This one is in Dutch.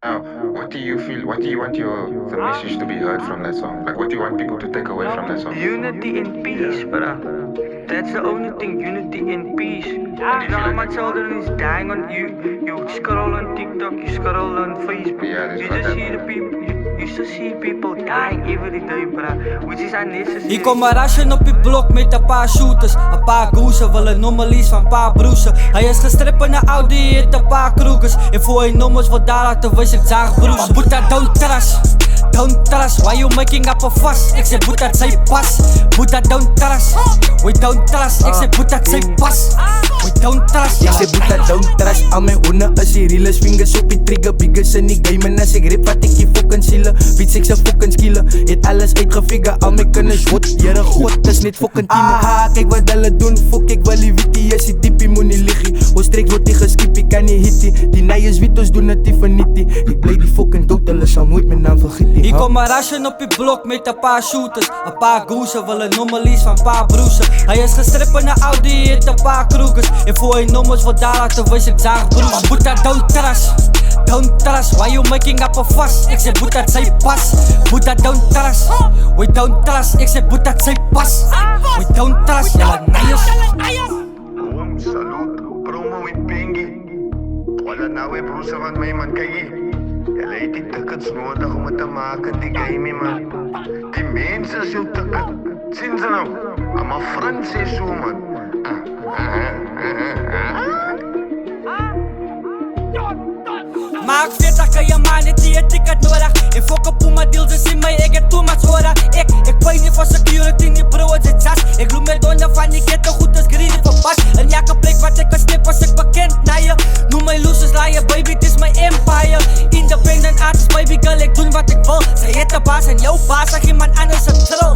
Now, what do you feel? What do you want the message to be heard from that song? Like, what do you want people to take away from that song? Unity and peace, bro. That's the only thing, unity and peace. And you know how much children is dying on you. You scroll on TikTok, you scroll on Facebook. Yeah, You just see the people. You just see people dying every day, bro. Which is unnecessary. Hier kom een ration op je blok met een paar shooters. Een paar goezen, willen nommelies van een paar broesen. Hij is gestript in een Audi, heeft een paar kroegers. En voor je nummers wordt daar laten wist ik zaag broes. Boeta, don't trust. Don't trust, why you making up a fuss? Ik zeg Boeta, zij pas. Boeta, don't trust. We don't trust. Ik zeg Boeta, zij pas. We don't trust. Ik zeg Boeta, don't trust. Al mijn honden als je reelers, fingers op je trigger. Biggers en die gamen als ik rip wat ik je fucking zielen. Fiets ik ze fucking skillen. Het alles uitgefigure, al mijn kennis wordt. Jere god, is niet fucking teamen. Ah, kijk wat hulle doen, fuck ik wel die witty. As die dippie moet niet liggen. Ons streek wordt die geskippie, kan niet hitty. Die nijers witos doen het die vanity. Ik play die fucking dood, hulle zal nooit mijn naam vergeten. Hier kom een ration op je blok met een paar shooters. Een paar goezen, willen nommelies van een paar broesen. Hij is gestript in een Audi, heeft een paar kroegers. En voor je nummers wordt daar laten wist ik zaag broes. Boeta, don't trust. Don't trust, why you making up a fuss? Ik zeg Boeta, zij pas. Boeta, don't trust. We don't trust. Ik zeg Boeta, zij pas. We don't trust. Ja, nice. Salut, promo in Pengi. Wala nou weer broers van mij man, kijk hier. Jij heeft die tickets nodig om het te maken, die game man. Die mensen is jouw ticket. Zien ze nou? Maar Frans is zo man. Maar ik weet dat je man niet die ticket nodig. En fokken Puma deals, ze zien mij, ik heb too much horen. Ik pay niet voor security, niet bro, het is zas. Ik loop met donde van die ghetto, goed als greedy voor pas. En elke plek wat ik kan snip, was ik bekend naar je. Noem mij losers, laaien, baby, het is mijn empire. Independent artist, baby girl, ik doe wat ik wil. Zij heet de baas en jouw baas, zeg iemand anders een troll.